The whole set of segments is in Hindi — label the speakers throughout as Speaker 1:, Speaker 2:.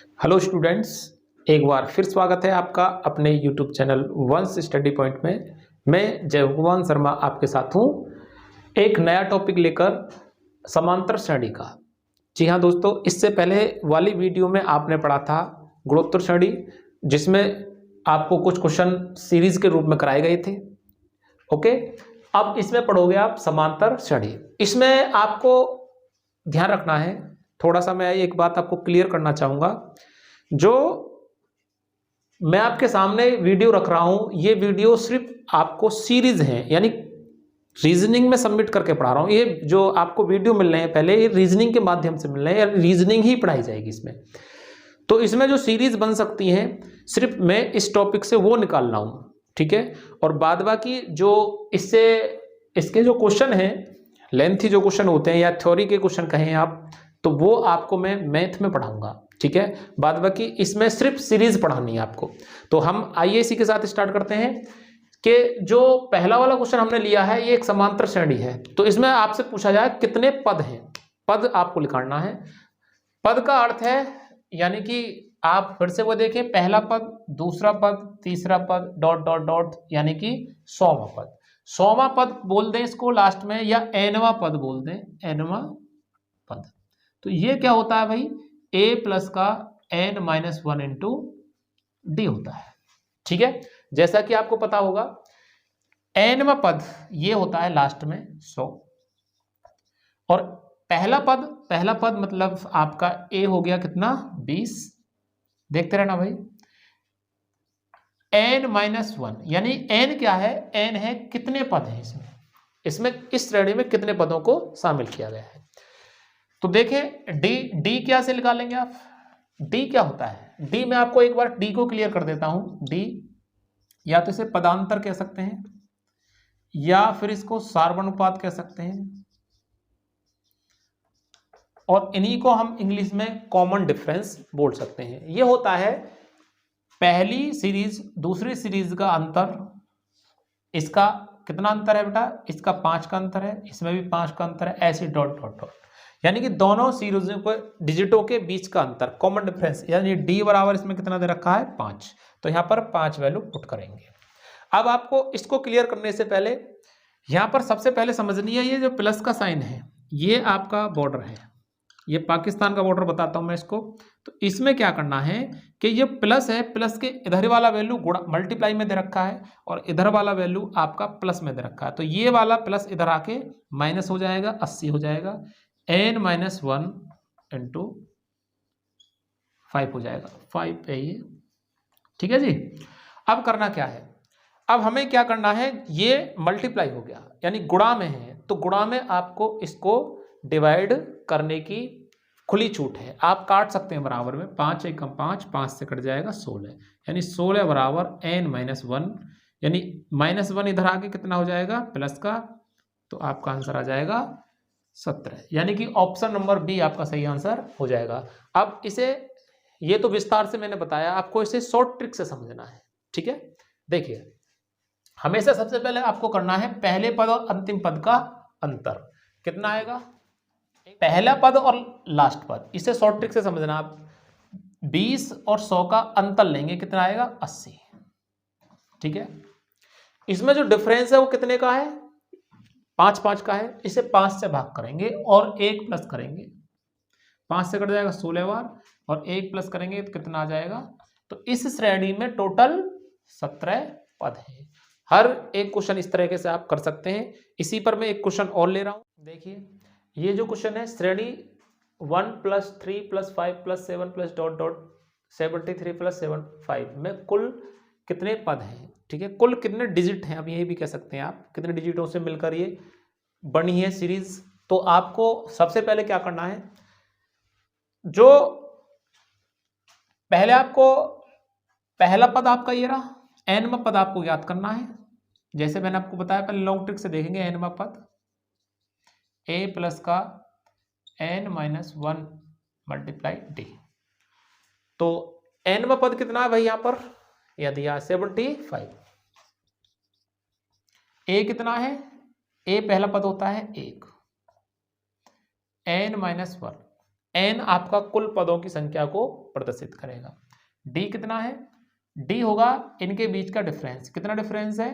Speaker 1: हेलो स्टूडेंट्स, एक बार फिर स्वागत है आपका अपने यूट्यूब चैनल वंश स्टडी पॉइंट में। मैं जय भगवान शर्मा आपके साथ हूँ एक नया टॉपिक लेकर, समांतर श्रेणी का। जी हाँ दोस्तों, इससे पहले वाली वीडियो में आपने पढ़ा था गुणोत्तर श्रेणी, जिसमें आपको कुछ क्वेश्चन सीरीज के रूप में कराए गए थे। ओके, अब इसमें पढ़ोगे आप समांतर श्रेणी। इसमें आपको ध्यान रखना है, थोड़ा सा मैं एक बात आपको क्लियर करना चाहूँगा। जो मैं आपके सामने वीडियो रख रहा हूं, ये वीडियो सिर्फ आपको सीरीज है, यानी रीजनिंग में सबमिट करके पढ़ा रहा हूं। ये जो आपको वीडियो मिल रहे हैं पहले, ये रीजनिंग के माध्यम से मिल रहे हैं, रीजनिंग ही पढ़ाई जाएगी इसमें। तो इसमें जो सीरीज बन सकती हैं, सिर्फ मैं इस टॉपिक से वो निकाल रहा हूं, ठीक है। और बाद बाकी जो इससे इसके जो क्वेश्चन हैं, लेंथी जो क्वेश्चन होते हैं या थ्योरी के क्वेश्चन कहें आप, तो वो आपको मैं मैथ में पढ़ाऊंगा, ठीक है। बाद बाकी इसमें सिर्फ सीरीज पढ़ानी है आपको। तो हम आइए इसी के साथ स्टार्ट करते हैं कि जो पहला वाला क्वेश्चन हमने लिया है, ये एक समांतर श्रेणी है। तो इसमें आपसे पूछा जाए कितने पद हैं। पद आपको निकालना है। पद का अर्थ है, यानी कि आप फिर से वो देखें, पहला पद, दूसरा पद, तीसरा पद, डॉट डॉट डॉट, यानी कि 100वां पद। 100वां पद बोल दें इसको लास्ट में, या nवां पद बोल दें, nवां पद। तो ये क्या होता है भाई, a प्लस का n-1 इंटू डी होता है, ठीक है। जैसा कि आपको पता होगा, nवां पद ये होता है लास्ट में 100, और पहला पद मतलब आपका a हो गया कितना, 20। देखते रहना भाई, n-1, यानी n क्या है, n है कितने पद हैं इसमें इस श्रेणी में कितने पदों को शामिल किया गया है। तो देखें डी क्या से निकालेंगे आप, डी क्या होता है, डी में आपको एक बार डी को क्लियर कर देता हूं। डी या तो इसे पदांतर कह सकते हैं, या फिर इसको सार्वनुपात कह सकते हैं, और इन्हीं को हम इंग्लिश में कॉमन डिफरेंस बोल सकते हैं। यह होता है पहली सीरीज दूसरी सीरीज का अंतर। इसका कितना अंतर है बेटा, इसका 5 का अंतर है, इसमें भी 5 का अंतर है, ऐसे डॉट डॉट डॉट, यानी कि दोनों सीरीजों को डिजिटों के बीच का अंतर, कॉमन डिफरेंस, यानी डी बराबर इसमें कितना दे रखा है, 5। तो यहां पर 5 वैल्यू पुट करेंगे। अब आपको इसको क्लियर करने से पहले यहां पर सबसे पहले समझनी है, ये जो प्लस का साइन है, ये आपका बॉर्डर है, ये पाकिस्तान का बॉर्डर बताता हूं मैं इसको। तो इसमें क्या करना है कि ये प्लस है, प्लस के इधर वाला वैल्यू गुणा मल्टीप्लाई में दे रखा है, और इधर वाला वैल्यू आपका प्लस में दे रखा है। तो ये वाला प्लस इधर आके माइनस हो जाएगा, 80 हो जाएगा, n-1 इंटू 5 हो जाएगा, 5 है ये, ठीक है जी। अब करना क्या है, अब हमें क्या करना है, ये मल्टीप्लाई हो गया यानी गुणा में है, तो गुणा में आपको इसको डिवाइड करने की खुली छूट है, आप काट सकते हैं बराबर में। 5 एकम 5, 5 से कट जाएगा 16, यानी 16 बराबर n-1, यानी -1 इधर आके कितना हो जाएगा, प्लस का, तो आपका आंसर आ जाएगा 17, यानी कि ऑप्शन नंबर बी आपका सही आंसर हो जाएगा। अब इसे, ये तो विस्तार से मैंने बताया, आपको इसे शॉर्ट ट्रिक से समझना है, ठीक है। देखिए, हमेशा सबसे पहले आपको करना है पहले पद और अंतिम पद का अंतर कितना आएगा, पहला पद और लास्ट पद, इसे शॉर्ट ट्रिक से समझना आप। 20 और 100 का अंतर लेंगे, कितना आएगा, 80, ठीक है। इसमें जो डिफरेंस है वो कितने का है, 5-5 का है। इसे 5 से भाग करेंगे और 1 प्लस करेंगे, 5 से कट जाएगा 16 बार, और 1 प्लस करेंगे तो कितना आ जाएगा। तो इस श्रेणी में टोटल 17 पद है। हर एक क्वेश्चन इस तरीके से आप कर सकते हैं। इसी पर मैं एक क्वेश्चन और ले रहा हूं। देखिए, ये जो क्वेश्चन है, श्रेणी 1 + 3 + 5 + 7 + डॉट डॉट 73 + 75 में कुल कितने पद हैं, ठीक है, कुल कितने डिजिट हैं, अब यही भी कह सकते हैं आप, कितने डिजिटों से मिलकर ये बनी है सीरीज। तो आपको सबसे पहले क्या करना है, जो पहले आपको पहला पद आपका ये रहा, nवां पद आपको याद करना है। जैसे मैंने आपको बताया, पहले लॉन्ग ट्रिक से देखेंगे। nवां पद a प्लस का n-1 मल्टीप्लाई d। तो nवां पद कितना है भाई, यहां पर यह दिया 75। a कितना है, a पहला पद होता है 1, n-1 n आपका कुल पदों की संख्या को प्रदर्शित करेगा। d कितना है, d होगा इनके बीच का डिफरेंस। कितना डिफरेंस है,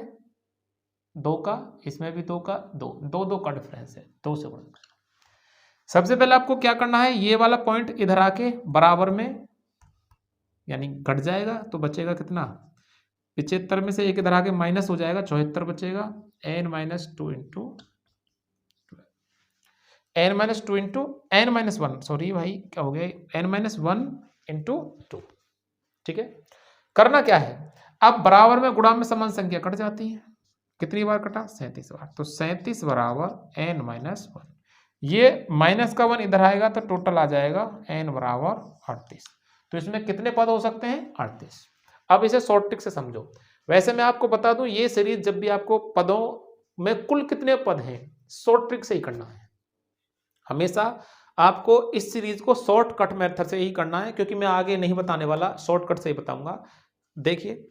Speaker 1: 2 का, इसमें भी 2 का, 2 का डिफरेंस है, 2 से गुणा। सबसे पहले आपको क्या करना है, ये वाला पॉइंट इधर आके बराबर में यानी घट जाएगा तो बचेगा कितना, 75 में से एक इधर आके माइनस हो जाएगा, 74 बचेगा। n minus two into n minus one, sorry भाई क्या हो गया, n minus one into two. ठीक है, करना क्या है, अब बराबर में गुणा में समान संख्या कट जाती है। कितनी बार कटा, 37 बार। तो 37 बराबर n माइनस वन, ये माइनस का 1 इधर आएगा तो टोटल आ जाएगा n बराबर 38। तो इसमें कितने पद हो सकते हैं, 38। अब इसे शॉर्ट ट्रिक से समझो। वैसे मैं आपको बता दूं, ये सीरीज जब भी आपको पदों में कुल कितने पद हैं, शॉर्ट ट्रिक से ही करना है। हमेशा आपको इस सीरीज को शॉर्टकट मेथड से ही करना है, क्योंकि मैं आगे नहीं बताने वाला, शॉर्टकट से ही बताऊंगा। देखिए,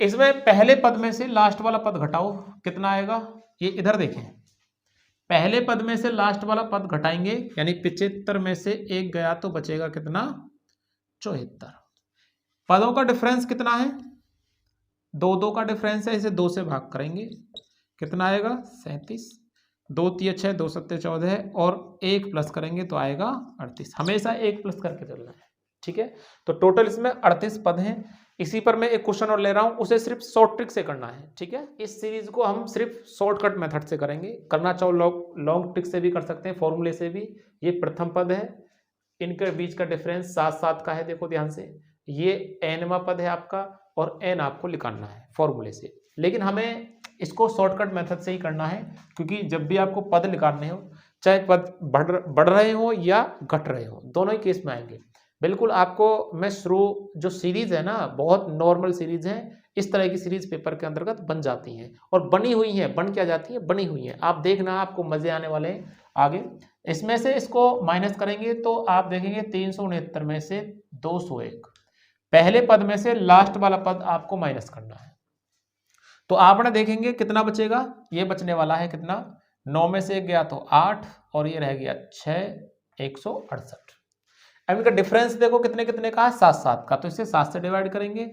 Speaker 1: इसमें पहले पद में से लास्ट वाला पद घटाओ, कितना आएगा, ये इधर देखें, पहले पद में से लास्ट वाला पद घटाएंगे, यानी 75 में से एक गया तो बचेगा कितना, 74। पदों का डिफरेंस कितना है, 2 का डिफरेंस है, इसे 2 से भाग करेंगे, कितना आएगा, 37। 2 3 6, 2 7 14, और 1 प्लस करेंगे तो आएगा 38। हमेशा 1 प्लस करके चलना है। ठीक है, तो टोटल इसमें 38 पद हैं। इसी पर मैं एक क्वेश्चन और ले रहा हूं, उसे सिर्फ शॉर्ट ट्रिक से करना है। ठीक है, इस सीरीज को हम सिर्फ शॉर्टकट मेथड से करेंगे। करना चाहो लॉन्ग ट्रिक से भी कर सकते हैं, फॉर्मूले से भी। ये प्रथम पद है, इनके बीच का डिफरेंस 7 का है, देखो ध्यान से। ये nवा पद है आपका, और n आपको निकालना है फॉर्मूले से। लेकिन हमें इसको शॉर्टकट मेथड से ही करना है, क्योंकि जब भी आपको पद निकालने हो, चाहे पद बढ़ रहे हो या घट रहे हो, दोनों ही केस में आएंगे। बिल्कुल आपको मैं जो सीरीज है ना, बहुत नॉर्मल सीरीज है, इस तरह की सीरीज पेपर के अंतर्गत बन जाती हैं, और बनी हुई हैं। बन क्या जाती है, बनी हुई हैं। आप देखना, आपको मजे आने वाले हैं आगे। इसमें से इसको माइनस करेंगे तो आप देखेंगे 369 में से 201, पहले पद में से लास्ट वाला पद आपको माइनस करना है। तो आपने देखेंगे कितना बचेगा, ये बचने वाला है कितना, 9 में से 1 गया तो 8, और ये रह गया 6, 168। अब इनका डिफरेंस देखो कितने कितने का है, 7 का। तो इसे 7 से डिवाइड करेंगे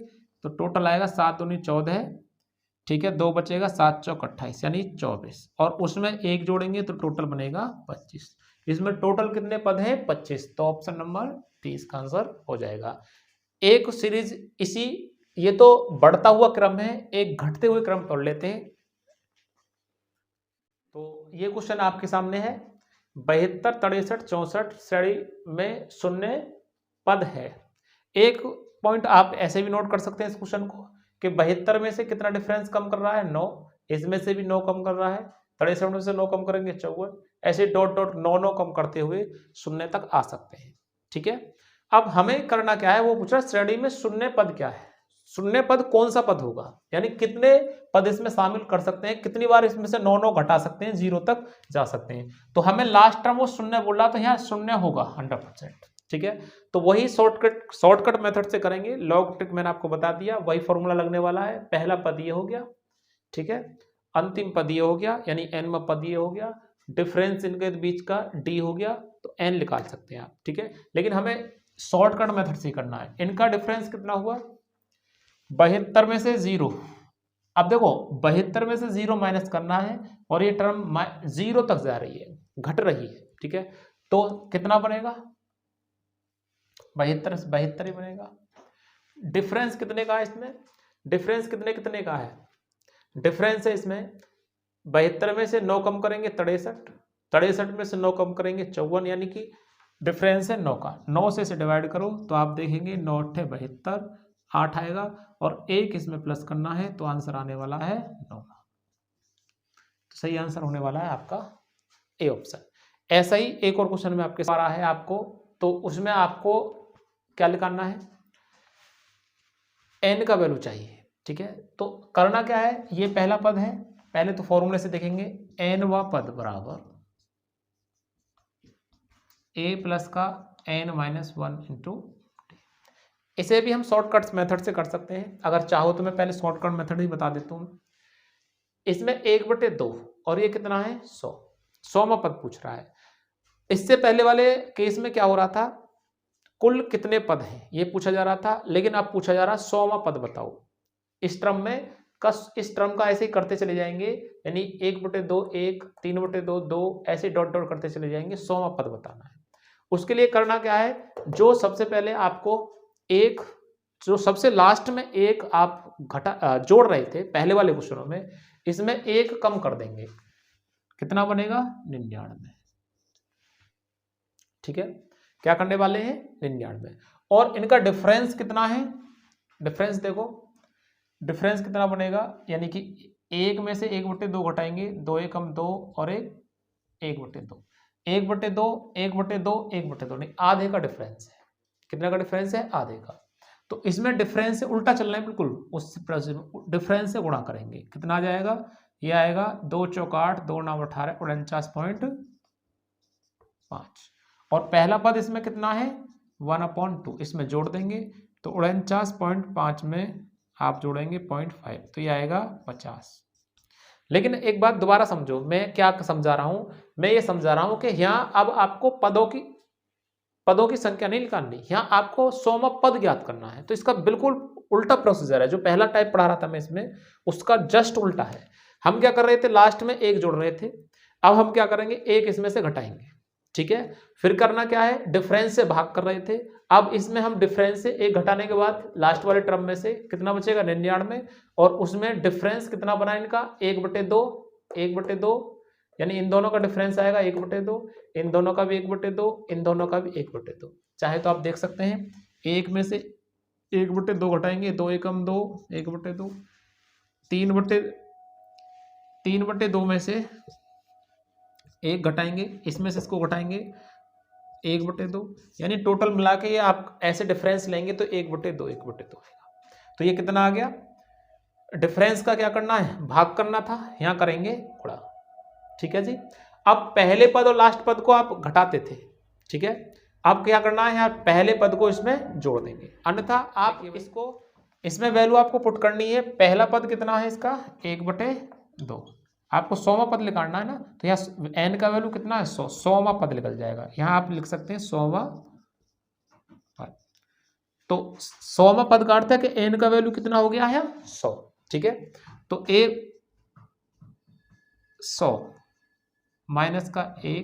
Speaker 1: तो टोटल आएगा 7 दूनी 14। ठीक है, 2 बचेगा, 7 चौक 28 यानी 24, और उसमें 1 जोड़ेंगे तो टोटल बनेगा 25। इसमें टोटल कितने पद हैं, 25। तो ऑप्शन नंबर 30 का आंसर हो जाएगा। एक सीरीज इसी, ये तो बढ़ता हुआ क्रम है, एक घटते हुए क्रम पढ़ लेते हैं। तो ये क्वेश्चन आपके सामने है, 72 63 64 श्रेणी में शून्य पद है। एक पॉइंट आप ऐसे भी नोट कर सकते हैं इस क्वेश्चन को, कि 72 में से कितना डिफरेंस कम कर रहा है, 9। इसमें से भी 9 कम कर रहा है, 63 में से 9 कम करेंगे 54, ऐसे डॉट डॉट 9 कम करते हुए शून्य तक आ सकते हैं। ठीक है, अब हमें करना क्या है, वो पूछ रहा है श्रेणी में शून्य पद क्या है, शून्य पद कौन सा पद होगा, यानी कितने पद इसमें शामिल कर सकते हैं, कितनी बार इसमें से 9 घटा सकते हैं, 0 तक जा सकते हैं। तो हमें लास्ट टर्म वो शून्य बोल रहा, तो यहाँ शून्य होगा 100%। ठीक है, तो वही शॉर्टकट मेथड से करेंगे। लॉग ट्रिक मैंने आपको बता दिया, वही फॉर्मूला लगने वाला है। पहला पद ये हो गया, ठीक है, अंतिम पद ये हो गया, यानी n पद ये हो गया, डिफरेंस इनके बीच का d हो गया, तो n निकाल सकते हैं आप। ठीक है, लेकिन हमें शॉर्टकट मेथड से करना है। इनका डिफरेंस कितना हुआ, 72 में से 0। अब देखो 72 में से 0 माइनस करना है, और ये टर्म 0 तक जा रही है, घट रही है। ठीक है, तो कितना बनेगा, 72 ही बनेगा। डिफरेंस कितने का है इसमें, डिफरेंस कितने कितने का है, डिफरेंस है इसमें 72 में से 9 कम करेंगे 63, 63 में से 9 कम करेंगे 54, यानी कि डिफरेंस है 9 का। 9 से इसे डिवाइड करो तो आप देखेंगे 9 8 72, 8 आएगा, और 1 इसमें प्लस करना है, तो आंसर आने वाला है 9। तो सही आंसर होने वाला है आपका ए ऑप्शन। ऐसा ही एक और क्वेश्चन में आपके साथ आ रहा है आपको, तो उसमें आपको क्या निकालना है, n का वैल्यू चाहिए। ठीक है, तो करना क्या है, ये पहला पद है, पहले तो फॉर्मूले से देखेंगे, nवा पद बराबर a प्लस का n माइनस 1 इंटू। इसे भी हम शॉर्टकट मेथड से कर सकते हैं, अगर चाहो तो मैं पहले शॉर्टकट मेथड ही बता देता हूँ। इसमें 1/2, और ये कितना है 100, 100वां पद पूछ रहा है। इससे पहले वाले केस में क्या हो रहा था, कुल कितने पद हैं ये पूछा जा रहा था, लेकिन अब पूछा जा रहा है 100वां पद बताओ। इस टर्म में इस टर्म का ऐसे ही करते चले जाएंगे, यानी 1/2 1 3/2 2 ऐसे डॉट डॉट करते चले जाएंगे, 100वां पद बताना है। उसके लिए करना क्या है, जो सबसे पहले आपको एक, जो सबसे लास्ट में एक आप जोड़ रहे थे पहले वाले क्वेश्चनों में, इसमें एक कम कर देंगे, कितना बनेगा 99। ठीक है, क्या करने वाले हैं 99। और इनका डिफरेंस कितना है, डिफरेंस देखो, डिफरेंस कितना बनेगा, यानी कि एक में से 1/2 घटाएंगे, 2 एकम 2 और 1/2, 1/2 1/2 1/2 नहीं, आधे का डिफरेंस है। कितना का डिफरेंस है, आधे का। तो इसमें डिफरेंस से उल्टा चलना है बिल्कुल, उस डिफरेंस से गुणा करेंगे, कितना आ जाएगा, ये आएगा 2 चौक 8 2 9 18 49.5। और पहला पद इसमें कितना है 1/2, इसमें जोड़ देंगे तो 49.5 में आप जोड़ेंगे 0.5, तो ये आएगा 50। लेकिन एक बात दोबारा समझो, मैं क्या समझा रहा हूं, मैं ये समझा रहा हूं कि यहाँ अब आपको पदों की संख्या नहीं निकालनी, यहाँ आपको 100वां पद ज्ञात करना है। तो इसका बिल्कुल उल्टा प्रोसीजर है, जो पहला टाइप पढ़ा रहा था मैं इसमें, उसका जस्ट उल्टा है। हम क्या कर रहे थे, लास्ट में एक जोड़ रहे थे, अब हम क्या करेंगे, एक इसमें से घटाएंगे। ठीक है, फिर करना क्या है, डिफरेंस से भाग कर रहे थे, अब इसमें हम डिफरेंस से एक घटाने के बाद लास्ट वाले टर्म में से कितना बचेगा 99, और उसमें डिफरेंस कितना बना इनका 1/2, 1/2, यानी इन दोनों का डिफरेंस आएगा 1/2, इन दोनों का भी 1/2, इन दोनों का भी 1/2। चाहे तो आप देख सकते हैं, एक में से 1/2 घटाएंगे, 2 एकम 2 1/2, 3/2 में से एक घटाएंगे, इसमें से इसको घटाएंगे 1/2, यानी टोटल मिला के ये आप ऐसे डिफरेंस लेंगे तो 1/2 1/2 आएगा। तो ये कितना आ गया, डिफरेंस का क्या करना है, भाग करना था, यहाँ करेंगे गुणा। ठीक है जी, अब पहले पद और लास्ट पद को आप घटाते थे, ठीक है, अब क्या करना है, यहाँ पहले पद को इसमें जोड़ देंगे, अन्यथा आप इसको, इसमें वैल्यू आपको पुट करनी है। पहला पद कितना है इसका 1/2, आपको 100वां पद निकालना है ना, तो यहाँ n का वैल्यू कितना है 100, 100वां पद निकल जाएगा, यहाँ आप लिख सकते हैं 100वां पद। तो 100वां पद का अर्थ है कि n का वैल्यू कितना हो गया है 100। ठीक है, तो 100 माइनस का 1,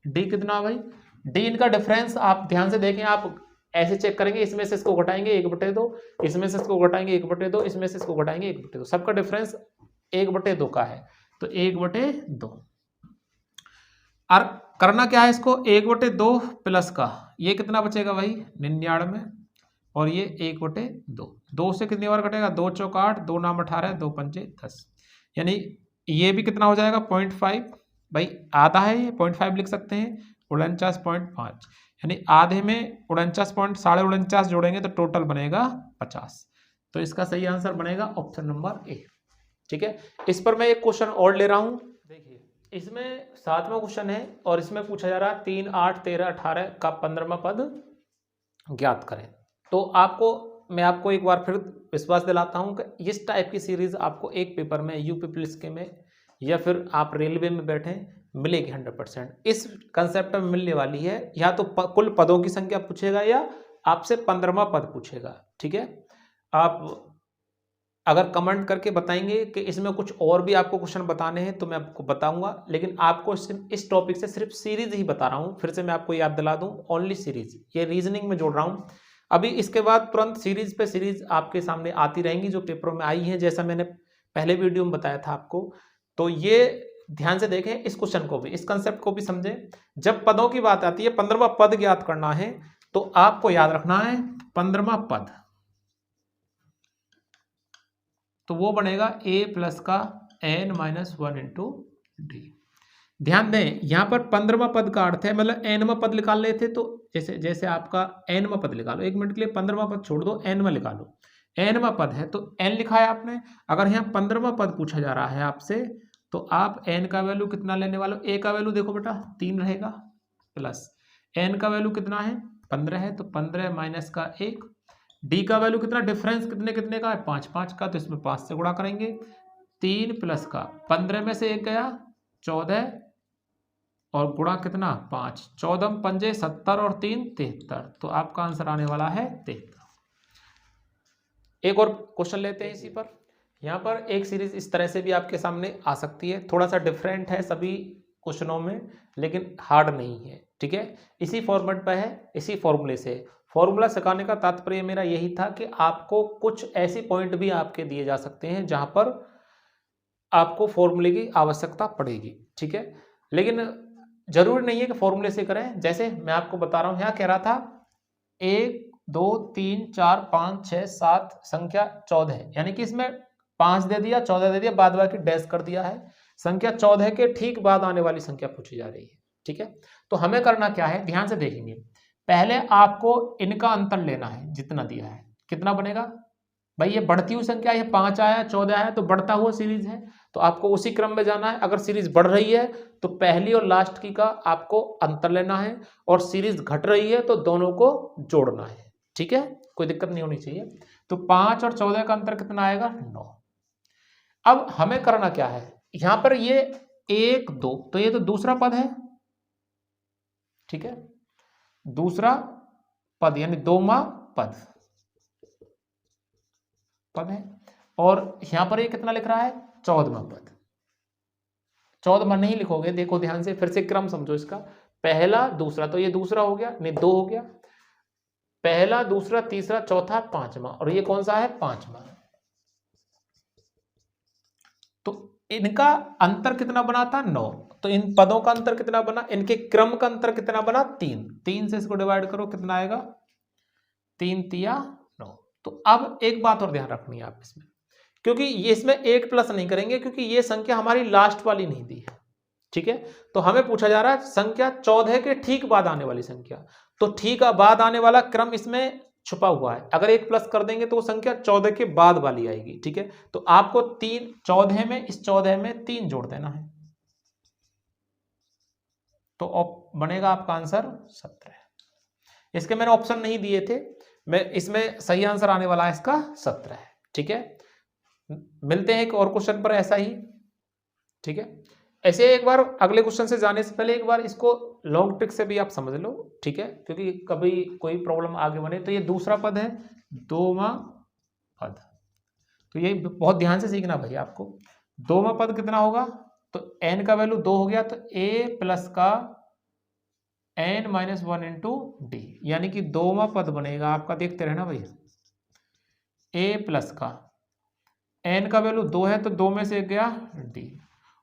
Speaker 1: डी कितना भाई, डी इनका डिफरेंस आप ध्यान से देखें, आप ऐसे चेक करेंगे, इसमें से इसको घटाएंगे 1/2, इसमें से इसको घटाएंगे 1/2, इसमें से इसको घटाएंगे 1/2, सबका डिफरेंस 1/2 का है, तो 1/2। और करना क्या है, इसको 1/2 प्लस का ये कितना बचेगा भाई 99, और ये 1/2, 2 से कितनी बार कटेगा, 2 चौक 8 2 9 18 2 पंचे 10, यानी ये भी कितना हो जाएगा 0.5, भाई आधा है ये 0.5 लिख सकते हैं, 49.5, यानी आधे में 49.49 जोड़ेंगे तो टोटल बनेगा 50। तो इसका सही आंसर बनेगा ऑप्शन नंबर ए। ठीक है, इस पर मैं एक क्वेश्चन और ले रहा हूं, देखिए इसमें 7वां क्वेश्चन है और इसमें पूछा जा रहा है 3 8 13 18 का 15वां पद ज्ञात करें। तो मैं आपको एक बार फिर विश्वास दिलाता हूं कि इस टाइप की सीरीज आपको एक पेपर में यूपी पुलिस के में या फिर आप रेलवे में बैठे मिलेगी 100%। इस कंसेप्ट में मिलने वाली है, या तो कुल पदों की संख्या पूछेगा या आपसे 15वां पद पूछेगा। ठीक है, आप अगर कमेंट करके बताएंगे कि इसमें कुछ और भी आपको क्वेश्चन बताने हैं तो मैं आपको बताऊंगा, लेकिन आपको इस टॉपिक से सिर्फ सीरीज ही बता रहा हूं। फिर से मैं आपको याद दिला दूं, ओनली सीरीज, ये रीजनिंग में जोड़ रहा हूं। अभी इसके बाद तुरंत सीरीज पे सीरीज आपके सामने आती रहेंगी जो पेपरों में आई है, जैसा मैंने पहले वीडियो में बताया था आपको। तो ये ध्यान से देखें, इस क्वेश्चन को भी, इस कंसेप्ट को भी समझें। जब पदों की बात आती है, 15वां पद ज्ञात करना है, तो आपको याद रखना है 15वां पद, तो वो बनेगा a प्लस का n-1 इंटू डी। ध्यान दें, यहां पर 15वां पद का अर्थ है, मतलब nवां पद निकाल रहे थे, तो जैसे आपका nवां पद निकालो, 1 मिनट के लिए 15वां पद छोड़ दो, nवां निकालो, nवां पद है तो n लिखा है आपने। अगर यहाँ 15वां पद पूछा जा रहा है आपसे, तो आप n का वैल्यू कितना लेने वाले हो, a का वैल्यू देखो बेटा 3 रहेगा, प्लस n का वैल्यू कितना है 15 है, तो 15 माइनस का 1, डी का वैल्यू कितना, डिफरेंस कितने कितने का है 5 5 का, तो इसमें 5 से गुणा करेंगे, 3 प्लस का 15 में से 1 गया 14 और गुणा कितना 5, 14 पंजे 70 और 3 73, तो आपका आंसर आने वाला है 73। एक और क्वेश्चन लेते हैं इसी पर। यहाँ पर एक सीरीज इस तरह से भी आपके सामने आ सकती है, थोड़ा सा डिफरेंट है सभी क्वेश्चनों में, लेकिन हार्ड नहीं है, ठीक है। इसी फॉर्मेट पर है, इसी फॉर्मूले से। फॉर्मूला सिखाने का तात्पर्य मेरा यही था कि आपको कुछ ऐसे पॉइंट भी आपके दिए जा सकते हैं जहां पर आपको फॉर्मूले की आवश्यकता पड़ेगी, ठीक है। लेकिन जरूरी नहीं है कि फॉर्मूले से करें। जैसे मैं आपको बता रहा हूं, यहाँ कह रहा था 1 2 3 4 5 6 7 संख्या 14 है, यानी कि इसमें 5 दे दिया, 14 दे दिया, बाद बाकी डैश कर दिया है। संख्या 14 के ठीक बाद आने वाली संख्या पूछी जा रही है, ठीक है। तो हमें करना क्या है, ध्यान से देखेंगे। पहले आपको इनका अंतर लेना है, जितना दिया है कितना बनेगा भाई। ये बढ़ती हुई संख्या, ये 5 आया 14 आया तो बढ़ता हुआ सीरीज है, तो आपको उसी क्रम में जाना है। अगर सीरीज बढ़ रही है तो पहली और लास्ट की का आपको अंतर लेना है, और सीरीज घट रही है तो दोनों को जोड़ना है, ठीक है। कोई दिक्कत नहीं होनी चाहिए। तो 5 और 14 का अंतर कितना आएगा 9। अब हमें करना क्या है, यहां पर ये 1 2, तो ये तो दूसरा पद है, ठीक है, दूसरा पद यानी दोमा पद है। और यहां पर ये कितना लिख रहा है 14वां पद। 14वां नहीं लिखोगे, देखो ध्यान से, फिर से क्रम समझो इसका। पहला दूसरा, तो ये दूसरा हो गया, नहीं 2 हो गया। पहला दूसरा तीसरा चौथा पांचवा, और ये कौन सा है 5वां। तो इनका अंतर कितना बना था 9, तो इन पदों का अंतर कितना बना, इनके क्रम का अंतर कितना बना 3। 3 से इसको डिवाइड करो, कितना आएगा 3 तिया 9। तो अब एक बात और ध्यान रखनी है आप इसमें, क्योंकि ये इसमें 1 प्लस नहीं करेंगे, क्योंकि ये संख्या हमारी लास्ट वाली नहीं दी है, ठीक है। तो हमें पूछा जा रहा है संख्या 14 के ठीक बाद आने वाली संख्या, तो ठीक बाद आने वाला क्रम इसमें छुपा हुआ है। अगर 1 प्लस कर देंगे तो वो संख्या 14 के बाद वाली आएगी, ठीक है। तो आपको 3 14 में, इस 14 में 3 जोड़ देना है, तो बनेगा आपका आंसर 17। इसके मैंने ऑप्शन नहीं दिए थे, मैं इसमें सही आंसर आने वाला है इसका 17 है, ठीक है। मिलते हैं एक और क्वेश्चन पर ऐसा ही, ठीक है। ऐसे एक बार अगले क्वेश्चन से जाने से पहले एक बार इसको लॉन्ग ट्रिक से भी आप समझ लो, ठीक है, क्योंकि कभी कोई प्रॉब्लम आगे बने। तो ये दूसरा पद है, दोमा पद, तो ये बहुत ध्यान से सीखना भाई आपको। दोमा पद कितना होगा, तो n का वैल्यू 2 हो गया, तो a प्लस का n-1 इंटू डी, यानी कि दोमा पद बनेगा आपका, देखते रहना भैया। a प्लस का n का वैल्यू 2 है, तो 2 में से गया d,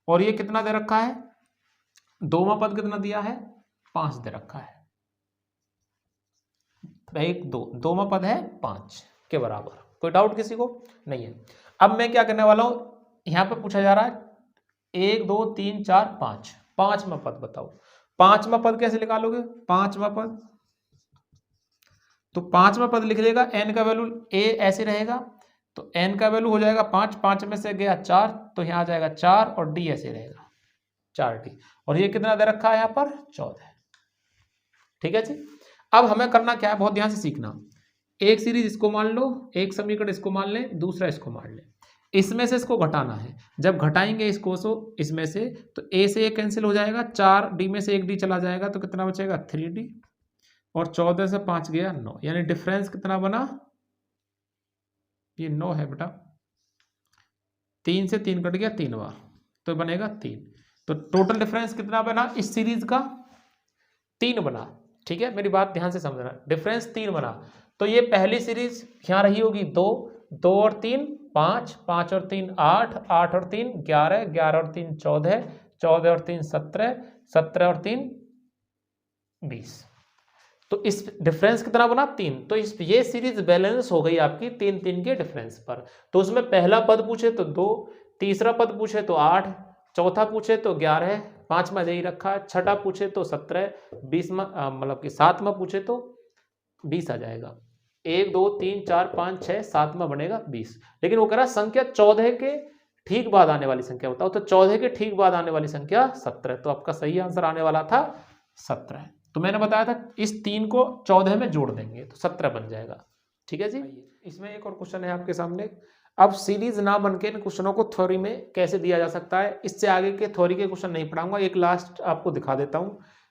Speaker 1: और ये कितना दे रखा है, दोमा पद कितना दिया है 5 दे रखा है। 1 2, दोमा पद है 5 के बराबर। कोई डाउट किसी को नहीं है। अब मैं क्या करने वाला हूं, यहां पर पूछा जा रहा है 1 2 3 4 5, पांचवा पद बताओ। पांचवा पद कैसे निकालोगे, पांचवा पद, तो पांचवा पद लिख लेगा, n का वैल्यू a ऐसे रहेगा, तो n का वैल्यू हो जाएगा 5, 5 में से गया 4, तो यहाँ आ जाएगा 4, और d ऐसे रहेगा 4d, और ये कितना दे रखा है यहाँ पर 14, ठीक है जी। अब हमें करना क्या है, बहुत ध्यान से सीखना। एक सीरीज इसको मान लो, एक समीकरण इसको मान लें, दूसरा इसको मान लें, इसमें से इसको घटाना है। जब घटाएंगे इसको इसमें से, तो a से a कैंसिल हो जाएगा, 4d में से 1d चला जाएगा, तो कितना बचेगा 3d, और 14 से 5 गया 9, यानी डिफरेंस कितना बना, ये 9 है बेटा, 3 से 3 कट गया 3 बार, तो बनेगा 3। तो टोटल डिफरेंस कितना बना इस सीरीज का 3 बना, ठीक है। मेरी बात ध्यान से समझना, डिफरेंस 3 बना। तो ये पहली सीरीज यहाँ रही होगी 2, 2 और 3 5, 5 और 3 8, 8 और 3 11, 11 और 3 14, 14 और 3 17, 17 और 3 20। तो इस डिफरेंस कितना बना 3, तो ये सीरीज बैलेंस हो गई आपकी 3 3 के डिफरेंस पर। तो उसमें पहला पद पूछे तो 2, तीसरा पद पूछे तो 8, चौथा पूछे तो 11, पांचवा दे ही रखा है, छठा पूछे तो 17, 20वां मतलब कि 7वां पूछे तो 20 आ जाएगा। 1 2 3 4 5 6 7वां बनेगा 20। लेकिन वो कह रहा संख्या 14 के ठीक बाद आने वाली संख्या बताओ, तो 14 के ठीक बाद आने वाली संख्या 17, तो आपका सही आंसर आने वाला था 17। तो मैंने बताया था इस 3 को 14 में जोड़ देंगे तो 17 बन जाएगा, ठीक है जी। इसमें एक और क्वेश्चन है आपके सामने, अब सीरीज ना बन के इन क्वेश्चनों को थ्योरी में कैसे दिया जा सकता है, इससे आगे के थ्योरी के क्वेश्चन नहीं पढ़ाऊंगा, एक लास्ट आपको दिखा देता हूं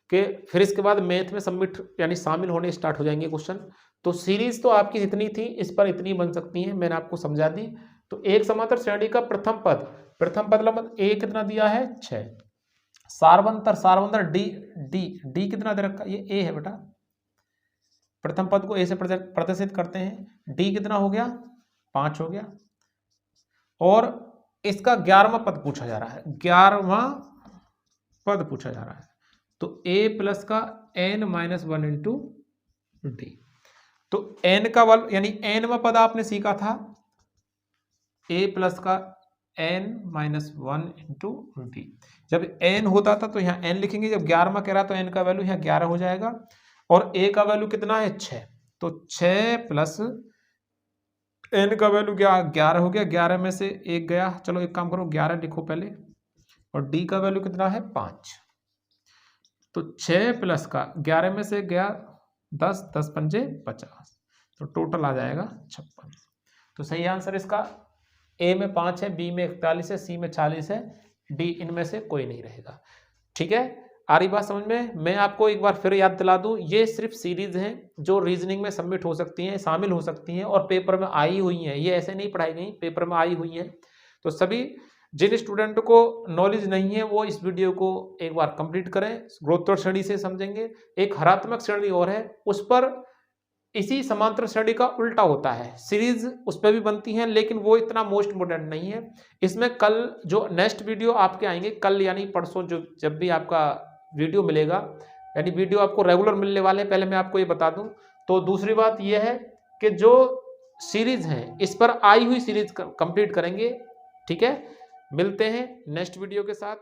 Speaker 1: कि फिर इसके बाद मैथ में सबमिट यानी शामिल होने स्टार्ट हो जाएंगे क्वेश्चन। तो सीरीज तो आपकी जितनी थी इस पर इतनी बन सकती है, मैंने आपको समझा दी। तो एक समांतर श्रेणी का प्रथम पद मतलब ए कितना दिया है 6, सारवंतर डी डी डी कितना दे रखा, ये ए है बेटा, प्रथम पद को ए से प्रदर्शित करते हैं, डी कितना हो गया 5 हो गया, और इसका 11वां पद पूछा जा रहा है, 11वां पद पूछा जा रहा है। तो a प्लस का n-1 इंटू डी। तो n का वाल यानी nवां पद आपने सीखा था a प्लस का n-1 इंटू डी। जब n होता था तो यहाँ n लिखेंगे, जब 11वां कह रहा तो n का वैल्यू यहाँ 11 हो जाएगा, और a का वैल्यू कितना है 6, तो 6 प्लस n का वैल्यू क्या 11 हो गया, 11 में से 1 गया, चलो एक काम करो 11 लिखो पहले, और d का वैल्यू कितना है 5, तो 6 प्लस का 11 में से गया 10, 10 पंजे 50, तो टोटल आ जाएगा 56। तो सही आंसर इसका ए में 5 है, बी में 41 है, सी में 40 है, डी इनमें से कोई नहीं रहेगा। ठीक है, आ रही बात समझ में? मैं आपको एक बार फिर याद दिला दूं, ये सिर्फ सीरीज हैं जो रीजनिंग में सबमिट हो सकती हैं, शामिल हो सकती हैं और पेपर में आई हुई हैं, ये ऐसे नहीं पढ़ाई गई, पेपर में आई हुई हैं। तो सभी जिन स्टूडेंट को नॉलेज नहीं है वो इस वीडियो को एक बार कंप्लीट करें, ग्रोथोत्तर श्रेणी से समझेंगे। एक हरात्मक श्रेणी और है, उस पर इसी समांतर श्रेणी का उल्टा होता है, सीरीज उस पर भी बनती हैं लेकिन वो इतना मोस्ट इम्पोर्टेंट नहीं है। इसमें कल जो नेक्स्ट वीडियो आपके आएंगे, कल यानी परसों जो जब भी आपका वीडियो मिलेगा, यानी वीडियो आपको रेगुलर मिलने वाले हैं, पहले मैं आपको ये बता दूं। तो दूसरी बात यह है कि जो सीरीज हैं इस पर आई हुई सीरीज कंप्लीट करेंगे। ठीक है, मिलते हैं नेक्स्ट वीडियो के साथ।